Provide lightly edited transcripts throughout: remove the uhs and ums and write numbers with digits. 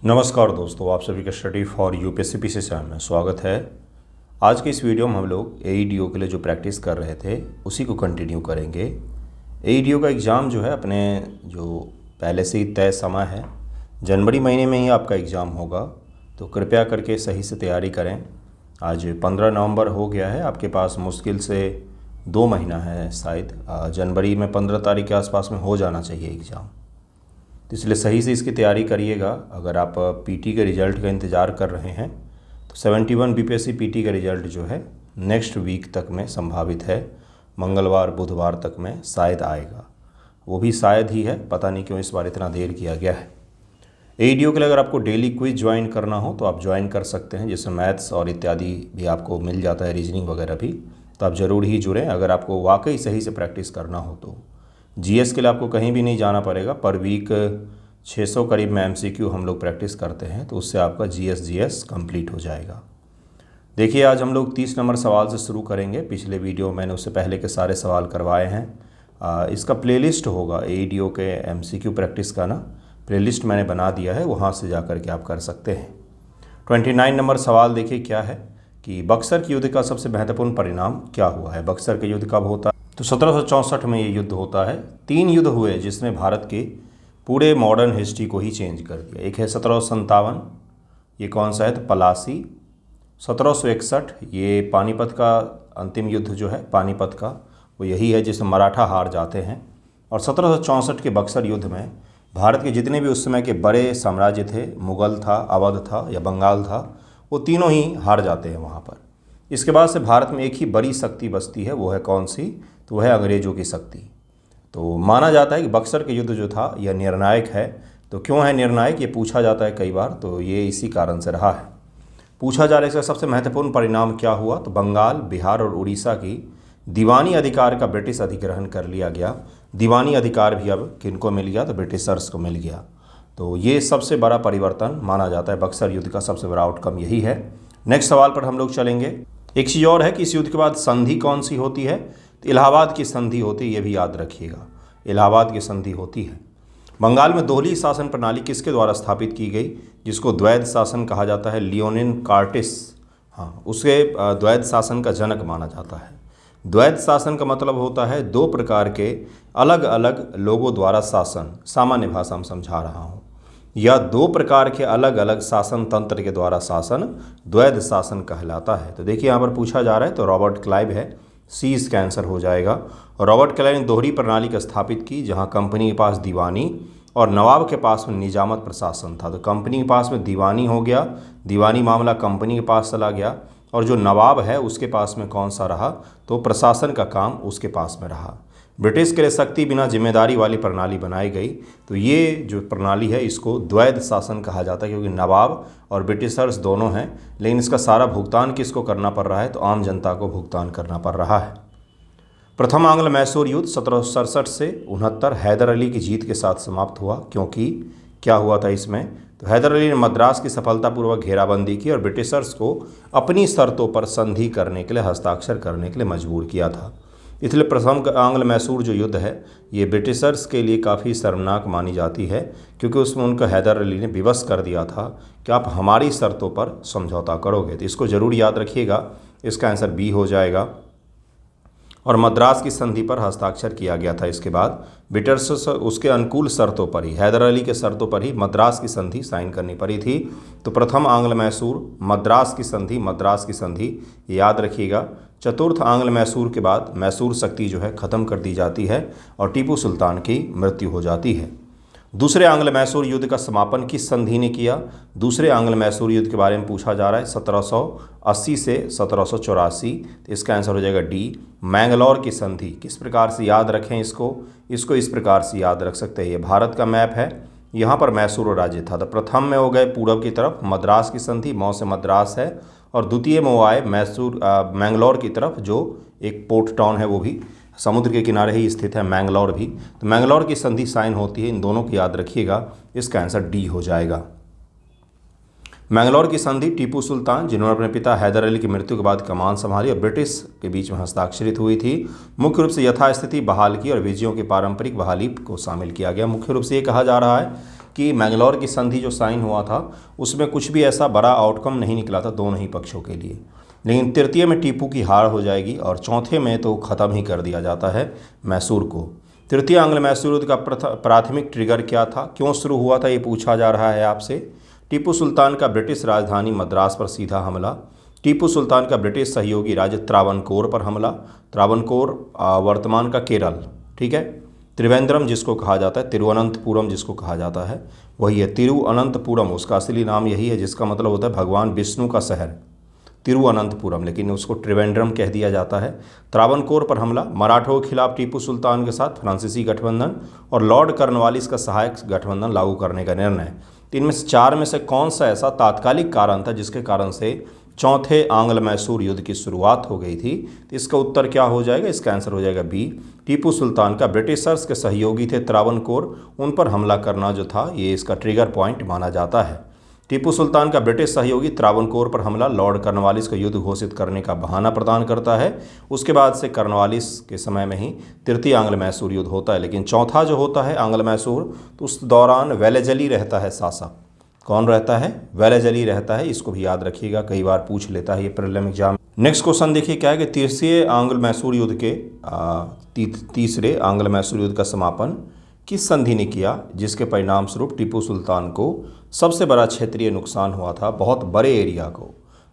नमस्कार दोस्तों, आप सभी का स्टडी फॉर यूपीएससी पीसीएसएम में स्वागत है। आज के इस वीडियो में हम लोग एईडीओ के लिए जो प्रैक्टिस कर रहे थे उसी को कंटिन्यू करेंगे। एईडीओ का एग्ज़ाम जो है अपने जो पहले से ही तय समय है, जनवरी महीने में ही आपका एग्ज़ाम होगा, तो कृपया करके सही से तैयारी करें। आज 15 नवंबर हो गया है, आपके पास मुश्किल से 2 महीना है, शायद जनवरी में 15 तारीख के आसपास में हो जाना चाहिए एग्ज़ाम। तो इसलिए सही से इसकी तैयारी करिएगा। अगर आप पीटी के रिज़ल्ट का इंतज़ार कर रहे हैं तो 71 बीपीएससी पीटी का रिज़ल्ट जो है नेक्स्ट वीक तक में संभावित है, मंगलवार बुधवार तक में शायद आएगा। वो भी शायद ही है, पता नहीं क्यों इस बार इतना देर किया गया है। एईडीओ के लिए अगर आपको डेली क्विज ज्वाइन करना हो तो आप ज्वाइन कर सकते हैं, जिसमें मैथ्स और इत्यादि भी आपको मिल जाता है, रीजनिंग वगैरह भी। तो आप ज़रूर ही जुड़ें अगर आपको वाकई सही से प्रैक्टिस करना हो तो। जीएस के लिए आपको कहीं भी नहीं जाना पड़ेगा। पर वीक 600 करीब में एमसीक्यू हम लोग प्रैक्टिस करते हैं, तो उससे आपका जीएस कंप्लीट हो जाएगा। देखिए, आज हम लोग 30 नंबर सवाल से शुरू करेंगे। पिछले वीडियो मैंने उससे पहले के सारे सवाल करवाए हैं। इसका प्लेलिस्ट होगा एईडीओ के एमसीक्यू प्रैक्टिस का ना, प्लेलिस्ट मैंने बना दिया है, वहाँ से जा कर के आप कर सकते हैं। 29 नंबर सवाल देखिए क्या है कि बक्सर के युद्ध का सबसे महत्वपूर्ण परिणाम क्या हुआ है। बक्सर के युद्ध कब होता है? तो 1764 में ये युद्ध होता है। 3 युद्ध हुए जिसने भारत के पूरे मॉडर्न हिस्ट्री को ही चेंज कर दिया। एक है 1757, ये कौन सा है? तो पलासी। 1761 ये पानीपत का अंतिम युद्ध जो है, पानीपत का, वो यही है जिसमें मराठा हार जाते हैं। और 1764 के बक्सर युद्ध में भारत के जितने भी उस समय के बड़े साम्राज्य थे, मुग़ल था, अवध था या बंगाल था, वो तीनों ही हार जाते हैं वहाँ पर। इसके बाद से भारत में एक ही बड़ी शक्ति बचती है, वो है कौन सी? तो वह है अंग्रेज़ों की शक्ति। तो माना जाता है कि बक्सर के युद्ध जो था यह निर्णायक है। तो क्यों है निर्णायक, ये पूछा जाता है कई बार, तो ये इसी कारण से रहा है। पूछा जा रहा है इसका सबसे महत्वपूर्ण परिणाम क्या हुआ? तो बंगाल, बिहार और उड़ीसा की दीवानी अधिकार का ब्रिटिश अधिग्रहण कर लिया गया। दीवानी अधिकार भी अब किनको मिल गया? तो ब्रिटिशर्स को मिल गया। तो ये सबसे बड़ा परिवर्तन माना जाता है। बक्सर युद्ध का सबसे बड़ा आउटकम यही है। नेक्स्ट सवाल पर हम लोग चलेंगे। एक चीज़ और है कि इस युद्ध के बाद संधि कौन सी होती है? तो इलाहाबाद की संधि होती है, ये भी याद रखिएगा, इलाहाबाद की संधि होती है। बंगाल में दोहरी शासन प्रणाली किसके द्वारा स्थापित की गई, जिसको द्वैध शासन कहा जाता है? लियोनिन कार्टिस, हाँ, उसके द्वैध शासन का जनक माना जाता है। द्वैध शासन का मतलब होता है 2 प्रकार के अलग अलग लोगों द्वारा शासन, सामान्य भाषा में समझा रहा हूँ, या 2 प्रकार के अलग अलग शासन तंत्र के द्वारा शासन द्वैध शासन कहलाता है। तो देखिए यहाँ पर पूछा जा रहा है, तो रॉबर्ट क्लाइव है, सी इसका आंसर हो जाएगा। रॉबर्ट क्लाइव ने दोहरी प्रणाली का स्थापित की, जहाँ कंपनी के पास दीवानी और नवाब के पास में निजामत प्रशासन था। तो कंपनी के पास में दीवानी हो गया, दीवानी मामला कंपनी के पास चला गया, और जो नवाब है उसके पास में कौन सा रहा? तो प्रशासन का काम उसके पास में रहा। ब्रिटिश के लिए सख्ती बिना जिम्मेदारी वाली प्रणाली बनाई गई। तो ये जो प्रणाली है इसको द्वैध शासन कहा जाता है, क्योंककि नवाब और ब्रिटिशर्स दोनों हैं, लेकिन इसका सारा भुगतान किसको करना पड़ रहा है? तो आम जनता को भुगतान करना पड़ रहा है। प्रथम आंग्ल मैसूर युद्ध 1767 से 69 हैदर अली की जीत के साथ समाप्त हुआ, क्योंकि क्या हुआ था इसमें? तो हैदर अली ने मद्रास की सफलतापूर्वक घेराबंदी की और ब्रिटिशर्स को अपनी शर्तों पर संधि करने के लिए, हस्ताक्षर करने के लिए मजबूर किया था। इसलिए प्रथम आंग्ल मैसूर जो युद्ध है ये ब्रिटिशर्स के लिए काफ़ी शर्मनाक मानी जाती है, क्योंकि उसमें उनको हैदर अली ने विवश कर दिया था कि आप हमारी शर्तों पर समझौता करोगे। तो इसको ज़रूर याद रखिएगा, इसका आंसर बी हो जाएगा। और मद्रास की संधि पर हस्ताक्षर किया गया था। इसके बाद ब्रिटिशर्स उसके अनुकूल शर्तों पर ही, हैदर अली के शर्तों पर ही मद्रास की संधि साइन करनी पड़ी थी। तो प्रथम आंग्ल मैसूर, मद्रास की संधि याद रखिएगा। चतुर्थ आंग्ल मैसूर के बाद मैसूर शक्ति जो है ख़त्म कर दी जाती है और टीपू सुल्तान की मृत्यु हो जाती है। दूसरे आंग्ल मैसूर युद्ध का समापन किस संधि ने किया? दूसरे आंग्ल मैसूर युद्ध के बारे में पूछा जा रहा है, 1780 से 1784। तो इसका आंसर हो जाएगा डी, मैंगलोर की संधि। किस प्रकार से याद रखें इसको इस प्रकार से याद रख सकते हैं। ये भारत का मैप है, यहाँ पर मैसूर राज्य था। तो प्रथम में हो गए पूर्व की तरफ मद्रास की संधि, मौ से मद्रास है, और द्वितीय में वो आए मैंगलोर की तरफ, जो एक पोर्ट टाउन है, वो भी समुद्र के किनारे ही स्थित है, मैंगलोर भी। तो मैंगलोर की संधि साइन होती है, इन दोनों को याद रखिएगा, इसका आंसर डी हो जाएगा। मैंगलोर की संधि टीपू सुल्तान, जिन्होंने अपने पिता हैदर अली की मृत्यु के बाद कमान संभाली और ब्रिटिश के बीच में हस्ताक्षरित हुई थी। मुख्य रूप से यथास्थिति बहाल की और विजयों की पारंपरिक बहाली को शामिल किया गया। मुख्य रूप से ये कहा जा रहा है कि मैंगलोर की संधि जो साइन हुआ था उसमें कुछ भी ऐसा बड़ा आउटकम नहीं निकला था दोनों ही पक्षों के लिए। लेकिन तृतीय में टीपू की हार हो जाएगी और चौथे में तो ख़त्म ही कर दिया जाता है मैसूर को। तृतीय आंग्ल मैसूर युद्ध का प्राथमिक ट्रिगर क्या था, क्यों शुरू हुआ था, ये पूछा जा रहा है आपसे। टीपू सुल्तान का ब्रिटिश राजधानी मद्रास पर सीधा हमला, टीपू सुल्तान का ब्रिटिश सहयोगी राज्य त्रावणकोर पर हमला। त्रावणकोर वर्तमान का केरल, ठीक है। त्रिवेंद्रम जिसको कहा जाता है, तिरुवनंतपुरम जिसको कहा जाता है, वही है तिरुवनंतपुरम, उसका असली नाम यही है जिसका मतलब होता है भगवान विष्णु का शहर, तिरुवनंतपुरम, लेकिन उसको त्रिवेंद्रम कह दिया जाता है। त्रावणकोर पर हमला, मराठों के खिलाफ टीपू सुल्तान के साथ फ्रांसीसी गठबंधन और लॉर्ड कॉर्नवालिस का सहायक गठबंधन लागू करने का निर्णय। इनमें से चार में से कौन सा ऐसा तात्कालिक कारण था जिसके कारण से चौथे आंग्ल मैसूर युद्ध की शुरुआत हो गई थी? तो इसका उत्तर क्या हो जाएगा, इसका आंसर हो जाएगा बी। टीपू सुल्तान का ब्रिटिशर्स के सहयोगी थे त्रावणकोर, उन पर हमला करना जो था ये इसका ट्रिगर पॉइंट माना जाता है। टीपू सुल्तान का ब्रिटिश सहयोगी त्रावणकोर पर हमला लॉर्ड कॉर्नवालिस को युद्ध घोषित करने का बहाना प्रदान करता है। उसके बाद से कॉर्नवालिस के समय में ही तृतीय आंग्ल मैसूर युद्ध होता है। लेकिन चौथा जो होता है आंग्ल मैसूर, तो उस दौरान वेलेजली रहता है शासक। कौन रहता है? वेलेजली रहता है, इसको भी याद रखिएगा, कई बार पूछ लेता है ये प्रीलिम एग्जाम। नेक्स्ट क्वेश्चन देखिए क्या है कि तीसरे आंग्ल मैसूर युद्ध के तीसरे आंग्ल मैसूर युद्ध का समापन किस संधि ने किया जिसके परिणाम स्वरूप टीपू सुल्तान को सबसे बड़ा क्षेत्रीय नुकसान हुआ था, बहुत बड़े एरिया को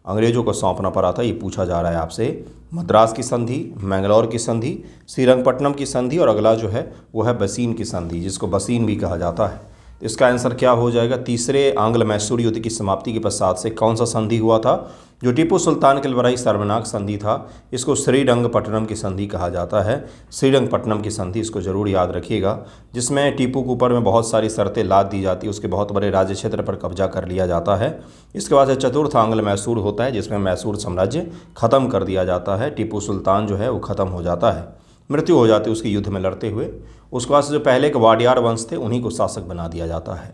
अंग्रेजों को सौंपना पड़ा था? ये पूछा जा रहा है आपसे। मद्रास की संधि, मैंगलोर की संधि, श्रीरंगपट्टनम की संधि और अगला जो है वो है बसीन की संधि, जिसको बसीन भी कहा जाता है। इसका आंसर क्या हो जाएगा? तीसरे आंग्ल मैसूर युद्ध की समाप्ति के पश्चात से कौन सा संधि हुआ था जो टीपू सुल्तान के लिए बड़ा ही शर्मनाक संधि था? इसको श्रीरंगपट्टनम की संधि कहा जाता है। श्रीरंगपट्टनम की संधि, इसको जरूर याद रखिएगा, जिसमें टीपू के ऊपर में बहुत सारी शर्तें लाद दी जाती है, उसके बहुत बड़े राज्य क्षेत्र पर कब्जा कर लिया जाता है। इसके बाद से चतुर्थ आंग्ल मैसूर होता है जिसमें मैसूर साम्राज्य खत्म कर दिया जाता है। टीपू सुल्तान जो है वो खत्म हो जाता है, मृत्यु हो जाती है उसकी युद्ध में लड़ते हुए। उसके बाद से जो पहले के वाडियार वंश थे उन्हीं को शासक बना दिया जाता है।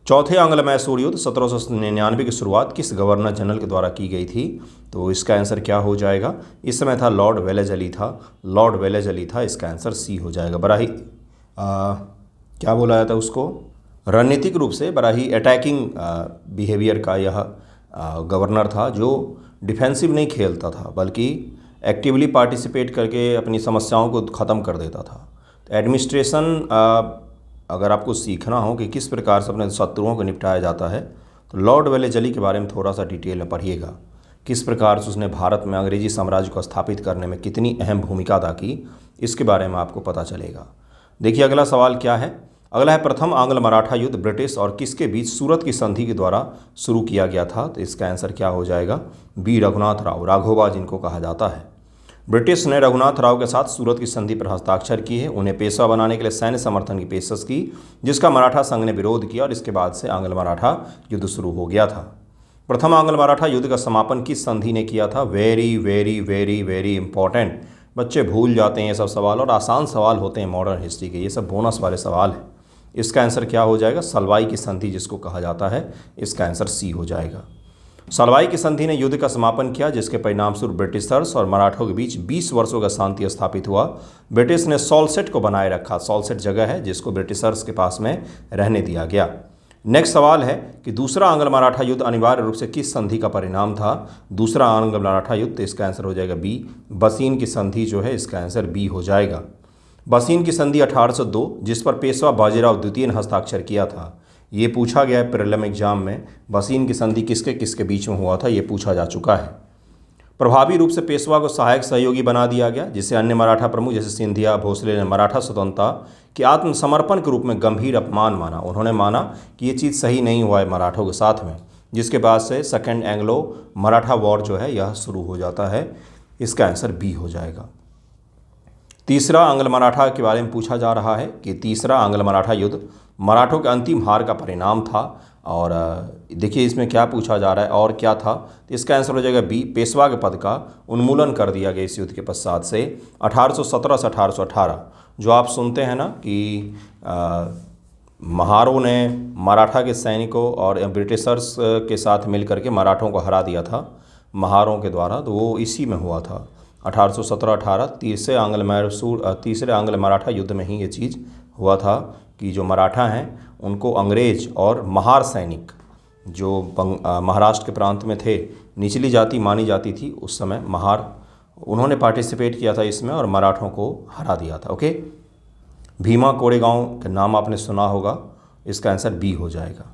चौथे आंग्ल मैसूर युद्ध 1799 की शुरुआत किस गवर्नर जनरल के द्वारा की गई थी? तो इसका आंसर क्या हो जाएगा? इस समय था लॉर्ड वेलेजली था, लॉर्ड वेलेजली था, इसका आंसर सी हो जाएगा। बड़ा ही क्या बोला जाता है उसको, रणनीतिक रूप से बड़ा ही अटैकिंग बिहेवियर का यह गवर्नर था, जो डिफेंसिव नहीं खेलता था बल्कि एक्टिवली पार्टिसिपेट करके अपनी समस्याओं को ख़त्म कर देता था। तो एडमिनिस्ट्रेशन अगर आपको सीखना हो कि किस प्रकार से अपने शत्रुओं को निपटाया जाता है तो लॉर्ड वेलेजली के बारे में थोड़ा सा डिटेल में पढ़िएगा, किस प्रकार से उसने भारत में अंग्रेजी साम्राज्य को स्थापित करने में कितनी अहम भूमिका अदा की, इसके बारे में आपको पता चलेगा। देखिए अगला सवाल क्या है। अगला है प्रथम आंग्ल मराठा युद्ध ब्रिटिश और किसके बीच सूरत की संधि के द्वारा शुरू किया गया था? तो इसका आंसर क्या हो जाएगा? बी रघुनाथ राव, राघोबा जिनको कहा जाता है। ब्रिटिश ने रघुनाथ राव के साथ सूरत की संधि पर हस्ताक्षर किए, उन्हें पेशवा बनाने के लिए सैन्य समर्थन की पेशकश की, जिसका मराठा संघ ने विरोध किया और इसके बाद से आंग्ल मराठा युद्ध शुरू हो गया था। प्रथम आंग्ल मराठा युद्ध का समापन किस संधि ने किया था? Very very very very important, बच्चे भूल जाते हैं ये सब सवाल और आसान सवाल होते हैं मॉडर्न हिस्ट्री के, ये सब बोनस वाले सवाल हैं। इसका आंसर क्या हो जाएगा? सलवाई की संधि जिसको कहा जाता है, इसका आंसर सी हो जाएगा। सलवाई की संधि ने युद्ध का समापन किया जिसके परिणामस्वरूप ब्रिटिशर्स और मराठों के बीच 20 वर्षों का शांति स्थापित हुआ। ब्रिटिश ने सॉल्सेट को बनाए रखा, सॉल्सेट जगह है जिसको ब्रिटिशर्स के पास में रहने दिया गया। नेक्स्ट सवाल है कि दूसरा आंग्ल मराठा युद्ध अनिवार्य रूप से किस संधि का परिणाम था? दूसरा आंग्ल मराठा युद्ध, तो इसका आंसर हो जाएगा बी, बसीन की संधि जो है, इसका आंसर बी हो जाएगा। बसीन की संधि 1802 जिस पर पेशवा बाजीराव द्वितीय ने हस्ताक्षर किया था, ये पूछा गया है प्रीलिम एग्जाम में। बसीन की संधि किसके किसके बीच में हुआ था, ये पूछा जा चुका है। प्रभावी रूप से पेशवा को सहायक सहयोगी बना दिया गया, जिसे अन्य मराठा प्रमुख जैसे सिंधिया भोसले ने मराठा स्वतंत्रता के आत्मसमर्पण के रूप में गंभीर अपमान माना। उन्होंने माना कि ये चीज़ सही नहीं हुआ है मराठों के साथ में, जिसके बाद से सेकेंड एंग्लो मराठा वॉर जो है यह शुरू हो जाता है। इसका आंसर बी हो जाएगा। तीसरा आंग्ल मराठा के बारे में पूछा जा रहा है कि तीसरा आंग्ल मराठा युद्ध मराठों के अंतिम हार का परिणाम था। और देखिए इसमें क्या पूछा जा रहा है और क्या था, तो इसका आंसर हो जाएगा बी, पेशवा के पद का उन्मूलन कर दिया गया इस युद्ध के पश्चात से 1817 से 1818। जो आप सुनते हैं ना कि महारों ने मराठा के सैनिकों और ब्रिटिशर्स के साथ मिलकर के मराठों को हरा दिया था महारों के द्वारा, तो वो इसी में हुआ था 1817-18। तीसरे आंग्ल मराठा युद्ध में ही ये चीज़ हुआ था कि जो मराठा हैं उनको अंग्रेज और महार सैनिक जो महाराष्ट्र के प्रांत में थे, निचली जाति मानी जाती थी उस समय महार, उन्होंने पार्टिसिपेट किया था इसमें और मराठों को हरा दिया था। ओके, भीमा कोरेगांव का नाम आपने सुना होगा, इसका आंसर बी हो जाएगा।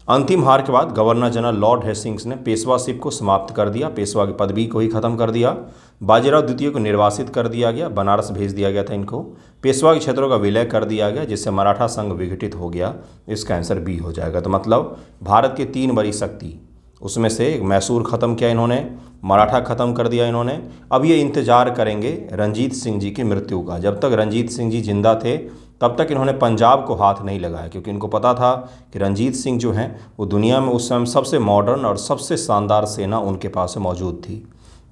अंतिम हार के बाद गवर्नर जनरल लॉर्ड हेस्टिंग्स ने पेशवाशिप को समाप्त कर दिया, पेशवा की पदवी को ही खत्म कर दिया। बाजीराव द्वितीय को निर्वासित कर दिया गया, बनारस भेज दिया गया था इनको। पेशवा के क्षेत्रों का विलय कर दिया गया, जिससे मराठा संघ विघटित हो गया। इसका आंसर बी हो जाएगा। तो मतलब भारत के 3 बड़ी शक्ति, उसमें से मैसूर ख़त्म किया इन्होंने, मराठा ख़त्म कर दिया इन्होंने। अब ये इंतज़ार करेंगे रणजीत सिंह जी की मृत्यु का। जब तक रणजीत सिंह जी जिंदा थे तब तक इन्होंने पंजाब को हाथ नहीं लगाया, क्योंकि इनको पता था कि रणजीत सिंह जो हैं वो दुनिया में उस समय सबसे मॉडर्न और सबसे शानदार सेना उनके पास मौजूद थी,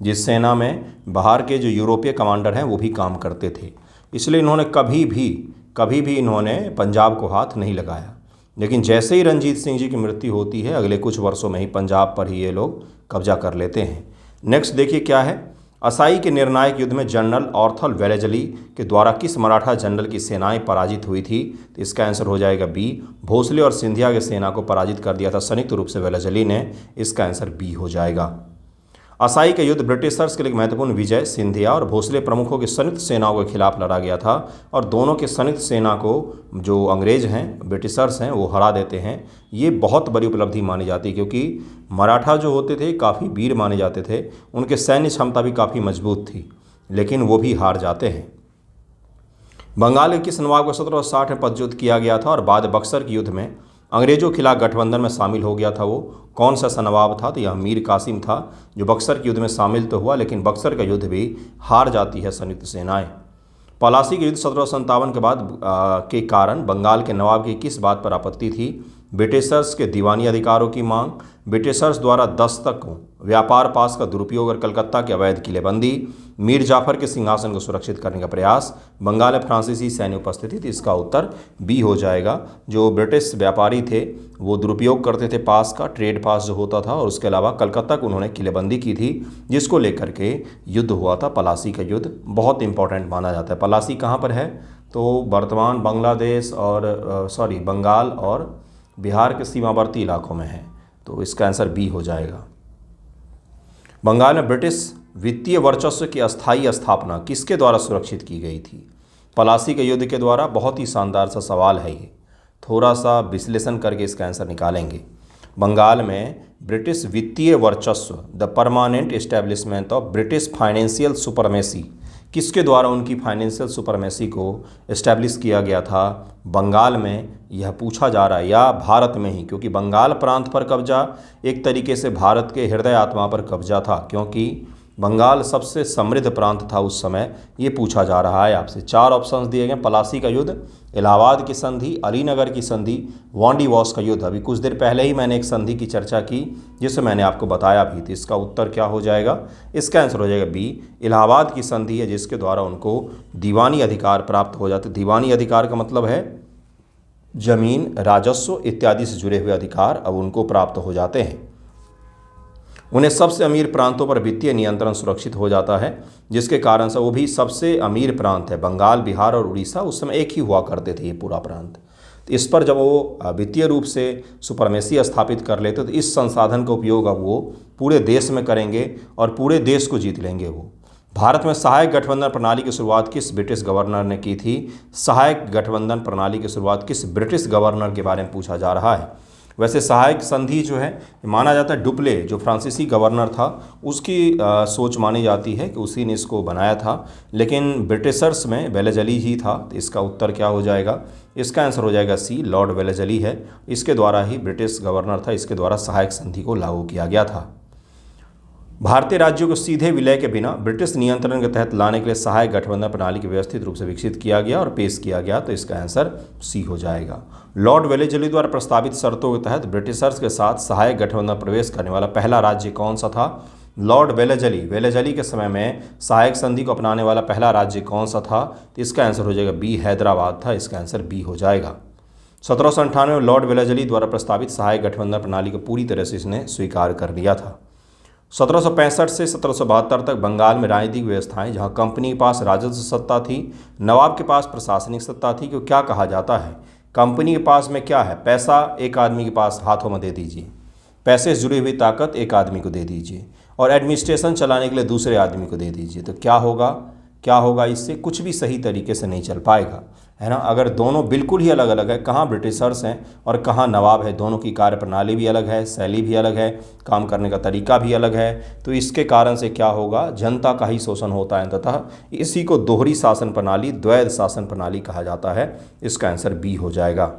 जिस सेना में बाहर के जो यूरोपीय कमांडर हैं वो भी काम करते थे। इसलिए इन्होंने कभी भी इन्होंने पंजाब को हाथ नहीं लगाया। लेकिन जैसे ही रणजीत सिंह जी की मृत्यु होती है, अगले कुछ वर्षों में ही पंजाब पर ही ये लोग कब्जा कर लेते हैं। नेक्स्ट देखिए क्या है। असाई के निर्णायक युद्ध में जनरल ऑर्थर वेलेजली के द्वारा किस मराठा जनरल की सेनाएं पराजित हुई थी? तो इसका आंसर हो जाएगा बी। भोसले और सिंधिया की सेना को पराजित कर दिया था संयुक्त रूप से वेलेजली ने। इसका आंसर बी हो जाएगा। असाई का युद्ध ब्रिटिशर्स के लिए महत्वपूर्ण विजय सिंधिया और भोसले प्रमुखों की संयुक्त सेनाओं के खिलाफ लड़ा गया था, और दोनों के संयुक्त सेना को जो अंग्रेज हैं, ब्रिटिशर्स हैं, वो हरा देते हैं। ये बहुत बड़ी उपलब्धि मानी जाती है, क्योंकि मराठा जो होते थे काफ़ी वीर माने जाते थे, उनके सैन्य क्षमता भी काफ़ी मजबूत थी, लेकिन वो भी हार जाते हैं। बंगाल के किस नवाब को 1760 में पदच्युत किया गया था और बाद बक्सर के युद्ध में अंग्रेजों के खिलाफ गठबंधन में शामिल हो गया था? वो कौन सा नवाब था? तो यह मीर कासिम था, जो बक्सर के युद्ध में शामिल तो हुआ, लेकिन बक्सर का युद्ध भी हार जाती है संयुक्त सेनाएं। पलासी के युद्ध 1757 के बाद के कारण बंगाल के नवाब की किस बात पर आपत्ति थी? ब्रिटिशर्स के दीवानी अधिकारों की मांग, ब्रिटिशर्स द्वारा दस्तकों व्यापार पास का दुरुपयोग और कलकत्ता की अवैध किलेबंदी, मीर जाफर के सिंहासन को सुरक्षित करने का प्रयास, बंगाल में फ्रांसीसी सैन्य उपस्थिति। तो इसका उत्तर बी हो जाएगा। जो ब्रिटिश व्यापारी थे वो दुरुपयोग करते थे पास का, ट्रेड पास जो होता था, और उसके अलावा कलकत्ता को उन्होंने किलेबंदी की थी, जिसको लेकर के युद्ध हुआ था। पलासी का युद्ध बहुत इंपॉर्टेंट माना जाता है। पलासी कहाँ पर है? तो वर्तमान बांग्लादेश और बंगाल और बिहार के सीमावर्ती इलाकों में है। तो इसका आंसर बी हो जाएगा। बंगाल में ब्रिटिश वित्तीय वर्चस्व की अस्थायी स्थापना किसके द्वारा सुरक्षित की गई थी? पलासी के युद्ध के द्वारा। बहुत ही शानदार सा सवाल है ये, थोड़ा सा विश्लेषण करके इसका आंसर निकालेंगे। बंगाल में ब्रिटिश वित्तीय वर्चस्व, the permanent establishment of British financial supremacy, किसके द्वारा उनकी फाइनेंशियल सुपरमेसी को एस्टैब्लिश किया गया था? बंगाल में यह पूछा जा रहा है, या भारत में ही, क्योंकि बंगाल प्रांत पर कब्जा एक तरीके से भारत के हृदय आत्मा पर कब्जा था, क्योंकि बंगाल सबसे समृद्ध प्रांत था उस समय। ये पूछा जा रहा है आपसे। 4 ऑप्शंस दिए गए। पलासी का युद्ध, इलाहाबाद की संधि, अलीनगर की संधि, वांडीवॉस का युद्ध। अभी कुछ देर पहले ही मैंने एक संधि की चर्चा की जिसे मैंने आपको बताया भी थी। इसका उत्तर क्या हो जाएगा? इसका आंसर हो जाएगा बी। इलाहाबाद की संधि है जिसके द्वारा उनको दीवानी अधिकार प्राप्त हो जाते। दीवानी अधिकार का मतलब है जमीन, राजस्व इत्यादि से जुड़े हुए अधिकार अब उनको प्राप्त हो जाते हैं। उन्हें सबसे अमीर प्रांतों पर वित्तीय नियंत्रण सुरक्षित हो जाता है, जिसके कारण से वो भी सबसे अमीर प्रांत है। बंगाल, बिहार और उड़ीसा उस समय एक ही हुआ करते थे ये पूरा प्रांत। तो इस पर जब वो वित्तीय रूप से सुपरमेसी स्थापित कर लेते तो इस संसाधन का उपयोग अब वो पूरे देश में करेंगे और पूरे देश को जीत लेंगे वो। भारत में सहायक गठबंधन प्रणाली की शुरुआत किस ब्रिटिश गवर्नर ने की थी? सहायक गठबंधन प्रणाली की शुरुआत किस ब्रिटिश गवर्नर के बारे में पूछा जा रहा है। वैसे सहायक संधि जो है माना जाता है डुप्ले, जो फ्रांसीसी गवर्नर था, उसकी सोच मानी जाती है कि उसी ने इसको बनाया था, लेकिन ब्रिटिशर्स में वेलेजली ही था। तो इसका उत्तर क्या हो जाएगा? इसका आंसर हो जाएगा सी, लॉर्ड वेलेजली है। इसके द्वारा ही ब्रिटिश गवर्नर था, इसके द्वारा सहायक संधि को लागू किया गया था। भारतीय राज्यों को सीधे विलय के बिना ब्रिटिश नियंत्रण के तहत लाने के लिए सहायक गठबंधन प्रणाली की व्यवस्थित रूप से विकसित किया गया और पेश किया गया। तो इसका आंसर सी हो जाएगा। लॉर्ड वेलेजली द्वारा प्रस्तावित शर्तों के तहत ब्रिटिशर्स के साथ सहायक गठबंधन प्रवेश करने वाला पहला राज्य कौन सा था? लॉर्ड वेलेजली के समय में सहायक संधि को अपनाने वाला पहला राज्य कौन सा था? तो इसका आंसर हो जाएगा बी, हैदराबाद था। इसका आंसर बी हो जाएगा। 1798 में लॉर्ड वेलेजली द्वारा प्रस्तावित सहायक गठबंधन प्रणाली को पूरी तरह से इसने स्वीकार कर लिया था। 1765 से 1772 तक बंगाल में राजनीतिक व्यवस्थाएं, जहां कंपनी के पास राजस्व सत्ता थी, नवाब के पास प्रशासनिक सत्ता थी, को क्या कहा जाता है? कंपनी के पास में क्या है, पैसा एक आदमी के पास हाथों में दे दीजिए, पैसे से जुड़ी हुई ताकत एक आदमी को दे दीजिए और एडमिनिस्ट्रेशन चलाने के लिए दूसरे आदमी को दे दीजिए, तो क्या होगा इससे कुछ भी सही तरीके से नहीं चल पाएगा, है ना। अगर दोनों बिल्कुल ही अलग अलग है, कहाँ ब्रिटिशर्स हैं और कहाँ नवाब है, दोनों की कार्यप्रणाली भी अलग है, शैली भी अलग है, काम करने का तरीका भी अलग है, तो इसके कारण से क्या होगा, जनता का ही शोषण होता है तथा इसी को दोहरी शासन प्रणाली, द्वैध शासन प्रणाली कहा जाता है। इसका आंसर बी हो जाएगा।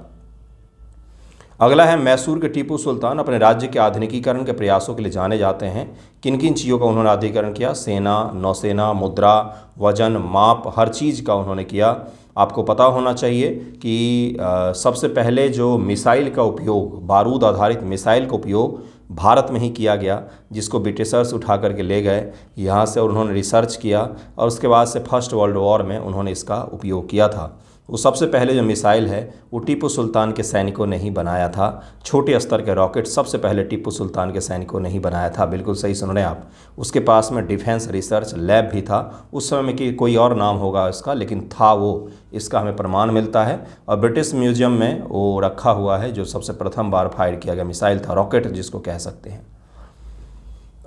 अगला है, मैसूर के टीपू सुल्तान अपने राज्य के आधुनिकीकरण के प्रयासों के लिए जाने जाते हैं। किन किन चीज़ों का उन्होंने आधुनिकीकरण किया, सेना, नौसेना, मुद्रा, वजन, माप, हर चीज़ का उन्होंने किया। आपको पता होना चाहिए कि सबसे पहले जो मिसाइल का उपयोग, बारूद आधारित मिसाइल का उपयोग भारत में ही किया गया, जिसको ब्रिटिशर्स उठा करके ले गए यहाँ से और उन्होंने रिसर्च किया और उसके बाद से फर्स्ट वर्ल्ड वॉर में उन्होंने इसका उपयोग किया था। वो सबसे पहले जो मिसाइल है वो टीपू सुल्तान के सैनिकों ने ही बनाया था। छोटे स्तर के रॉकेट सबसे पहले टीपू सुल्तान के सैनिकों ने ही बनाया था। बिल्कुल सही सुन रहे हैं आप। उसके पास में डिफेंस रिसर्च लैब भी था। उस समय में कि कोई और नाम होगा इसका, लेकिन था वो, इसका हमें प्रमाण मिलता है और ब्रिटिश म्यूजियम में वो रखा हुआ है, जो सबसे प्रथम बार फायर किया गया मिसाइल था, रॉकेट जिसको कह सकते हैं।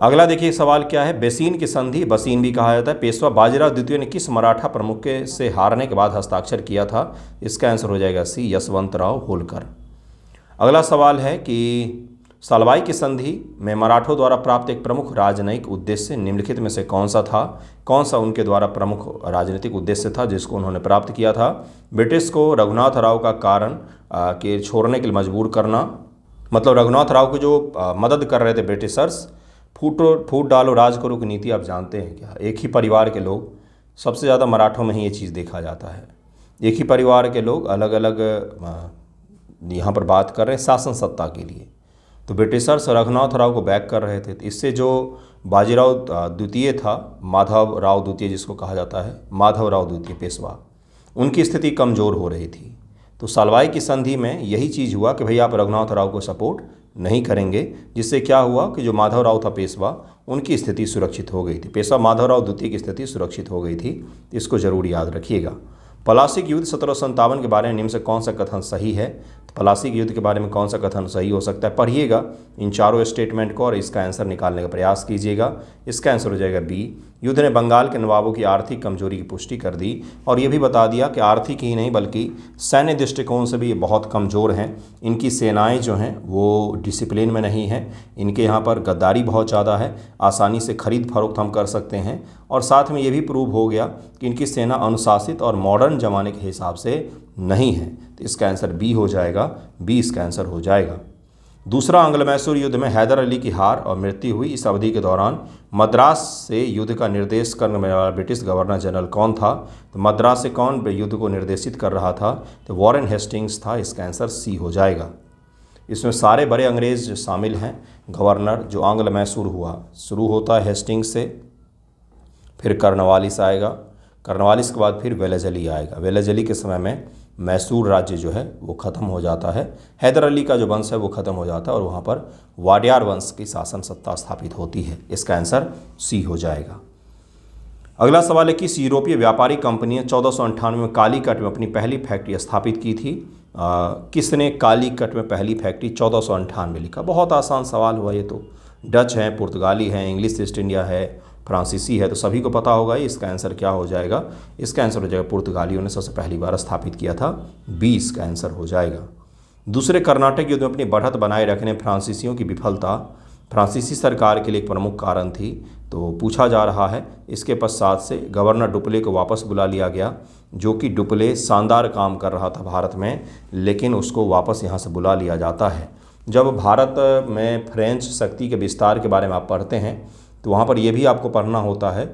अगला देखिए सवाल क्या है, बेसीन की संधि, बसीन भी कहा जाता है, पेशवा बाजीराव द्वितीय ने किस मराठा प्रमुख के से हारने के बाद हस्ताक्षर किया था। इसका आंसर हो जाएगा सी, यशवंतराव होलकर। अगला सवाल है कि सलवाई की संधि में मराठों द्वारा प्राप्त एक प्रमुख राजनयिक उद्देश्य निम्नलिखित में से कौन सा था। कौन सा उनके द्वारा प्रमुख राजनीतिक उद्देश्य था जिसको उन्होंने प्राप्त किया था। ब्रिटिश को रघुनाथ राव का कारण के छोड़ने के लिए मजबूर करना, मतलब रघुनाथ राव को जो मदद कर रहे थे ब्रिटिशर्स, फूट डालो राज करो की नीति आप जानते हैं क्या। एक ही परिवार के लोग, सबसे ज़्यादा मराठों में ही ये चीज़ देखा जाता है, एक ही परिवार के लोग अलग अलग यहाँ पर बात कर रहे हैं शासन सत्ता के लिए। तो ब्रिटिशर्स रघुनाथ राव को बैक कर रहे थे, तो इससे जो बाजीराव द्वितीय था, माधव राव द्वितीय जिसको कहा जाता है, माधव राव द्वितीय पेशवा, उनकी स्थिति कमज़ोर हो रही थी। तो सलवाई की संधि में यही चीज़ हुआ कि भाई आप रघुनाथ राव को सपोर्ट नहीं करेंगे, जिससे क्या हुआ कि जो माधव राव था पेशवा, उनकी स्थिति सुरक्षित हो गई थी। पेशवा माधव राव द्वितीय की स्थिति सुरक्षित हो गई थी, इसको जरूर याद रखिएगा। पलासी युद्ध 1757 के बारे में निम्न से कौन सा कथन सही है। तो पलासी युद्ध के बारे में कौन सा कथन सही हो सकता है, पढ़िएगा इन चारों स्टेटमेंट को और इसका आंसर निकालने का प्रयास कीजिएगा। इसका आंसर हो जाएगा बी, युद्ध ने बंगाल के नवाबों की आर्थिक कमजोरी की पुष्टि कर दी और ये भी बता दिया कि आर्थिक ही नहीं बल्कि सैन्य दृष्टिकोण से भी ये बहुत कमज़ोर हैं। इनकी सेनाएं जो हैं वो डिसिप्लिन में नहीं हैं, इनके यहाँ पर गद्दारी बहुत ज़्यादा है, आसानी से खरीद फरोख्त हम कर सकते हैं और साथ में ये भी प्रूव हो गया कि इनकी सेना अनुशासित और मॉडर्न ज़माने के हिसाब से नहीं है। तो इसका आंसर बी हो जाएगा, बी इसका आंसर हो जाएगा। दूसरा अंग्ल मैसूर युद्ध में हैदर अली की हार और मृत्यु हुई। इस अवधि के दौरान मद्रास से युद्ध का निर्देश करने वाला ब्रिटिश गवर्नर जनरल कौन था। तो मद्रास से कौन युद्ध को निर्देशित कर रहा था, तो वॉरेन हेस्टिंग्स था। इसका आंसर सी हो जाएगा। इसमें सारे बड़े अंग्रेज शामिल हैं। गवर्नर जो आंग्ल मैसूर हुआ, शुरू होता है हेस्टिंग्स से, फिर कर्नवालिस आएगा, कर्नवालिस के बाद फिर वेलेजली आएगा। वेलेजली के समय में मैसूर राज्य जो है वो ख़त्म हो जाता है, हैदर अली का जो वंश है वो ख़त्म हो जाता है और वहाँ पर वाडियार वंश की शासन सत्ता स्थापित होती है। इसका आंसर सी हो जाएगा। अगला सवाल है, किस यूरोपीय व्यापारी कंपनी ने 1498 में कालीकट में अपनी पहली फैक्ट्री स्थापित की थी। किसने कालीकट में पहली फैक्ट्री 1498 में लिखा। बहुत आसान सवाल हुआ ये तो। डच है, पुर्तगाली है, इंग्लिश ईस्ट इंडिया है, फ्रांसीसी है, तो सभी को पता होगा। इसका आंसर क्या हो जाएगा, इसका आंसर हो जाएगा पुर्तगालियों ने सबसे पहली बार स्थापित किया था, 20 का आंसर हो जाएगा। दूसरे कर्नाटक युद्ध में अपनी बढ़त बनाए रखने फ्रांसीसियों की विफलता फ्रांसीसी सरकार के लिए एक प्रमुख कारण थी। तो पूछा जा रहा है इसके पश्चात से गवर्नर डुप्ले को वापस बुला लिया गया, जो कि डुप्ले शानदार काम कर रहा था भारत में, लेकिन उसको वापस यहाँ से बुला लिया जाता है। जब भारत में फ्रेंच शक्ति के विस्तार के बारे में आप पढ़ते हैं तो वहाँ पर यह भी आपको पढ़ना होता है,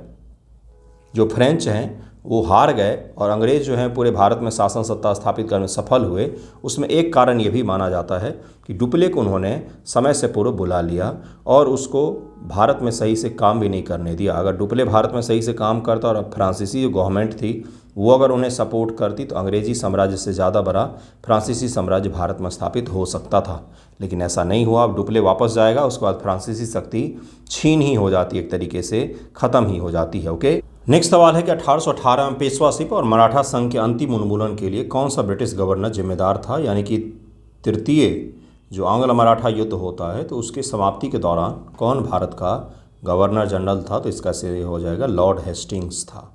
जो फ्रेंच हैं वो हार गए और अंग्रेज़ जो हैं पूरे भारत में शासन सत्ता स्थापित करने में सफल हुए। उसमें एक कारण ये भी माना जाता है कि डुप्ले को उन्होंने समय से पूर्व बुला लिया और उसको भारत में सही से काम भी नहीं करने दिया। अगर डुप्ले भारत में सही से काम करता और फ्रांसीसी जो गवर्नमेंट थी वो अगर उन्हें सपोर्ट करती तो अंग्रेज़ी साम्राज्य से ज़्यादा बड़ा फ्रांसीसी साम्राज्य भारत में स्थापित हो सकता था, लेकिन ऐसा नहीं हुआ। अब डुप्ले वापस जाएगा, उसके बाद फ्रांसीसी शक्ति छीन ही हो जाती है, एक तरीके से ख़त्म ही हो जाती है। ओके, नेक्स्ट सवाल है कि 1818 में पेशवाशिप और मराठा संघ के अंतिम उन्मूलन के लिए कौन सा ब्रिटिश गवर्नर जिम्मेदार था, यानी कि तृतीय जो आंग्ल मराठा युद्ध होता है तो उसकी समाप्ति के दौरान कौन भारत का गवर्नर जनरल था। तो इसका सही हो जाएगा लॉर्ड हेस्टिंग्स था।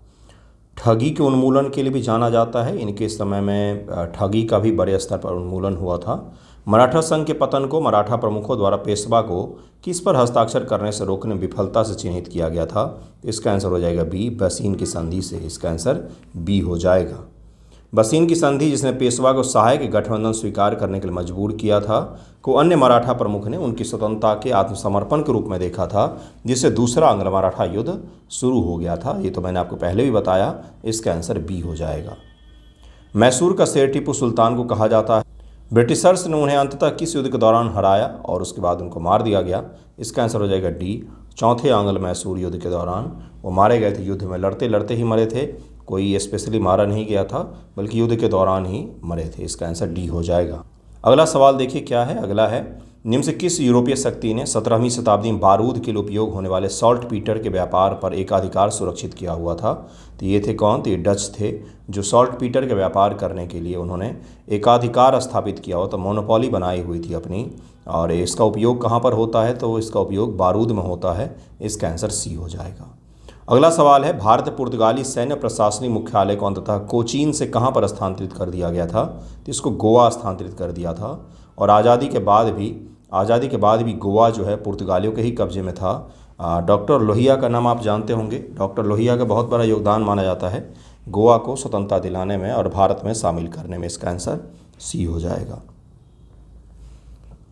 ठगी के उन्मूलन के लिए भी जाना जाता है, इनके समय में ठगी का भी बड़े स्तर पर उन्मूलन हुआ था। मराठा संघ के पतन को मराठा प्रमुखों द्वारा पेशवा को किस पर हस्ताक्षर करने से रोकने विफलता से चिन्हित किया गया था। इसका आंसर हो जाएगा बी, बसीन की संधि से। इसका आंसर बी हो जाएगा। बसीन की संधि जिसने पेशवा को सहायक गठबंधन स्वीकार करने के लिए मजबूर किया था, को अन्य मराठा प्रमुख ने उनकी स्वतंत्रता के आत्मसमर्पण के रूप में देखा था, जिससे दूसरा आंग्ल मराठा युद्ध शुरू हो गया था। ये तो मैंने आपको पहले भी बताया। इसका आंसर बी हो जाएगा। मैसूर का शेर टीपू सुल्तान को कहा जाता है। ब्रिटिशर्स ने उन्हें अंततः किस युद्ध के दौरान हराया और उसके बाद उनको मार दिया गया। इसका आंसर हो जाएगा डी, चौथे आंग्ल मैसूर युद्ध के दौरान वो मारे गए थे। युद्ध में लड़ते लड़ते ही मरे थे, कोई स्पेशली मारा नहीं गया था, बल्कि युद्ध के दौरान ही मरे थे। इसका आंसर डी हो जाएगा। अगला सवाल देखिए क्या है। अगला है, निम्न से किस यूरोपीय शक्ति ने 17वीं शताब्दी में बारूद के लिए उपयोग होने वाले सॉल्ट पीटर के व्यापार पर एकाधिकार सुरक्षित किया हुआ था। तो ये थे कौन? तो ये डच थे, जो सॉल्ट पीटर के व्यापार करने के लिए उन्होंने एकाधिकार स्थापित किया हुआ, तो मोनोपोली बनाई हुई थी अपनी। और इसका उपयोग कहाँ पर होता है? तो इसका उपयोग बारूद में होता है। इसका आंसर सी हो जाएगा। अगला सवाल है, भारत पुर्तगाली सैन्य प्रशासनिक मुख्यालय को अंततः कोचीन से कहाँ पर स्थानांतरित कर दिया गया था? तो इसको गोवा स्थानांतरित कर दिया था। और आज़ादी के बाद भी गोवा जो है पुर्तगालियों के ही कब्जे में था। डॉक्टर लोहिया का नाम आप जानते होंगे। डॉक्टर लोहिया का बहुत बड़ा योगदान माना जाता है गोवा को स्वतंत्रता दिलाने में और भारत में शामिल करने में। इसका आंसर सी हो जाएगा।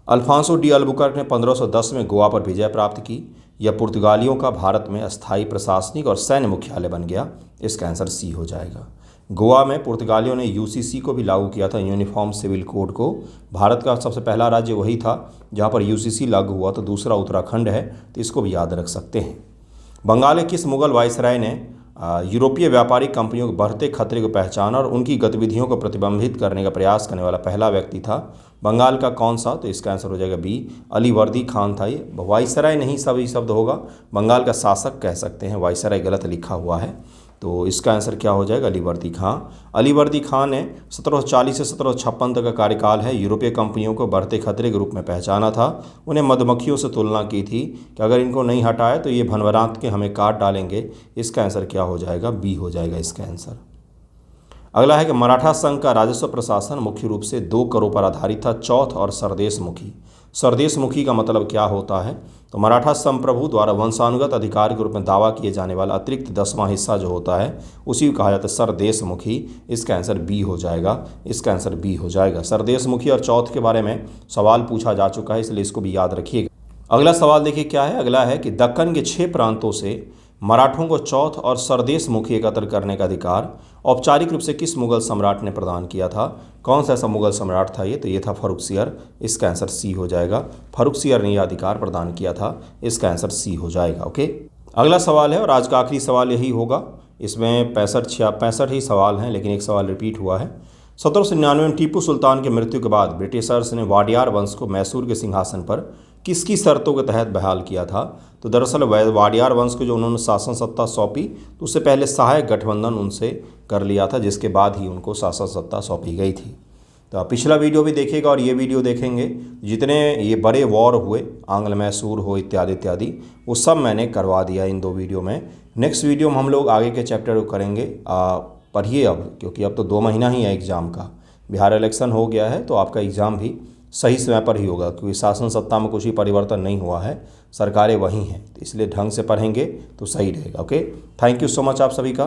अल्फांसो डी अल्बुकर्क ने 1510 में गोवा पर विजय प्राप्त की। यह पुर्तगालियों का भारत में अस्थायी प्रशासनिक और सैन्य मुख्यालय बन गया। इसका आंसर सी हो जाएगा। गोवा में पुर्तगालियों ने यूसीसी को भी लागू किया था, यूनिफॉर्म सिविल कोड को। भारत का सबसे पहला राज्य वही था जहाँ पर यूसीसी लागू हुआ, तो दूसरा उत्तराखंड है, तो इसको भी याद रख सकते हैं। बंगाल के किस मुगल वायसराय ने यूरोपीय व्यापारिक कंपनियों के बढ़ते खतरे को पहचाना और उनकी गतिविधियों को प्रतिबंधित करने का प्रयास करने वाला पहला व्यक्ति था? बंगाल का कौन सा? तो इसका आंसर हो जाएगा बी, अलीवर्दी खान था। ये वायसराय नहीं सभी शब्द होगा, बंगाल का शासक कह सकते हैं, वायसराय गलत लिखा हुआ है। तो इसका आंसर क्या हो जाएगा? अलीवर्दी खां। अलीवर्दी खां ने 1740 से 1756 तक का कार्यकाल है, यूरोपीय कंपनियों को बढ़ते खतरे के रूप में पहचाना था। उन्हें मधुमक्खियों से तुलना की थी कि अगर इनको नहीं हटाए तो ये भनभनाट के हमें काट डालेंगे। इसका आंसर क्या हो जाएगा? बी हो जाएगा इसका आंसर। अगला है कि मराठा संघ का राजस्व प्रशासन मुख्य रूप से 2 करों पर आधारित था, चौथ और सरदेशमुखी। सरदेशमुखी का मतलब क्या होता है? तो मराठा संप्रभु द्वारा वंशानुगत अधिकार के रूप में दावा किए जाने वाला अतिरिक्त 10वां हिस्सा जो होता है उसी को कहा जाता है सरदेशमुखी। इसका आंसर बी हो जाएगा। इसका आंसर बी हो जाएगा। सरदेशमुखी और चौथ के बारे में सवाल पूछा जा चुका है, इसलिए इसको भी याद रखिएगा। अगला सवाल देखिए क्या है। अगला है कि दक्कन के 6 प्रांतों से मराठों को चौथ और सरदेशमुखी एकत्र करने का अधिकार औपचारिक रूप से किस मुगल सम्राट ने प्रदान किया था? कौन सा ऐसा मुगल सम्राट था ये? तो ये था फर्रुखसियर। इसका आंसर सी हो जाएगा। फर्रुखसियर ने यह अधिकार प्रदान किया था। इसका आंसर सी हो जाएगा। ओके, अगला सवाल है और आज का आखिरी सवाल यही होगा। इसमें 65 ही सवाल हैं, लेकिन एक सवाल रिपीट हुआ है। 1799 में टीपू सुल्तान की मृत्यु के बाद ब्रिटिशर्स ने वाडियार वंश को मैसूर के सिंहासन पर किसकी शर्तों के तहत बहाल किया था? तो दरअसल वाडियार वंश को जो उन्होंने शासन सत्ता सौंपी तो उससे पहले सहायक गठबंधन उनसे कर लिया था, जिसके बाद ही उनको शासन सत्ता सौंपी गई थी। तो आप पिछला वीडियो भी देखिएगा और ये वीडियो देखेंगे। जितने ये बड़े वॉर हुए, आंग्ल मैसूर हो इत्यादि इत्यादि, वो सब मैंने करवा दिया इन 2 वीडियो में। नेक्स्ट वीडियो में हम लोग आगे के चैप्टर को करेंगे। पढ़िए अब, क्योंकि अब तो 2 महीना ही है एग्ज़ाम का। बिहार इलेक्शन हो गया है तो आपका एग्ज़ाम भी सही समय पर ही होगा, क्योंकि शासन सत्ता में कुछ ही परिवर्तन नहीं हुआ है, सरकारें वही हैं, तो इसलिए ढंग से पढ़ेंगे तो सही रहेगा। Okay, thank you so much आप सभी का।